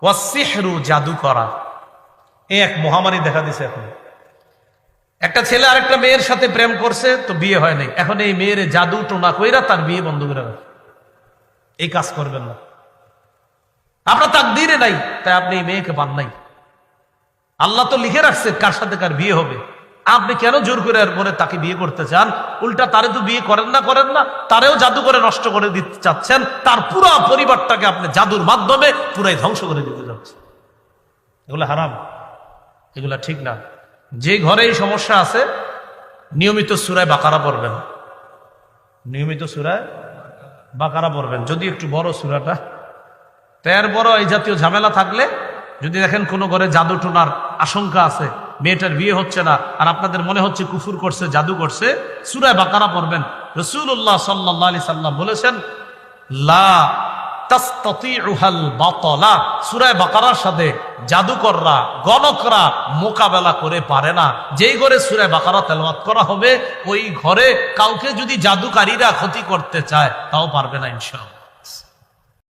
ওয়াসসিহরু, জাদু করা, এই এক মহামারী দেখা দিছে। এখন একটা ছেলে আরেকটা মেয়ের সাথে প্রেম করছে, তো বিয়ে হয় নাই, এখন এই মেয়ের জাদু টোনা কইরা তার বিয়ে বন্ধ করে রাখে। এই কাজ করবেন না, আপনার তাকদীরে নাই, তাই আপনি এই মেয়েকে পান নাই। আল্লাহ তো লিখে রাখছে কার সাথে কার বিয়ে হবে। আপনি কেন জোর করে আর পরে তাকে বিয়ে করতে চান? উল্টা তারে তো বিয়ে করেন না, তারেও জাদু করে নষ্ট করে দিতে চাচ্ছেন। তার পুরো পরিবারটাকে আপনি জাদুর মাধ্যমে পুরাই ধ্বংস করে দিতে যাচ্ছেন। এগুলো হারাম, এগুলা ঠিক না। যে ঘরে এই সমস্যা আছে, নিয়মিত সূরা বাকারা পড়বেন, নিয়মিত সূরা বাকারা পড়বেন। যদি একটু বড় সূরাটা, তের বড় এই জাতীয় ঝামেলা থাকলে, যদি দেখেন কোনো ঘরে জাদু টোনার আশঙ্কা আছে, মেয়েটার বিয়ে হচ্ছে না, আর আপনাদের মনে হচ্ছে কুফর করছে, জাদু করছে, সূরা বাকারা পড়বেন। রাসূলুল্লাহ সাল্লাল্লাহু আলাইহি সাল্লাম বলেছেন, লা তাসতাতিউহাল বাতালা, সূরা বাকারার সাথে জাদুকররা, গণকরা মোকাবেলা করে পারে না। যেই ঘরে সূরা বাকারা তেলাওয়াত করা হবে, ওই ঘরে কাউকে যদি জাদুকারীরা ক্ষতি করতে চায়, তাও পারবে না ইনশাআল্লাহ।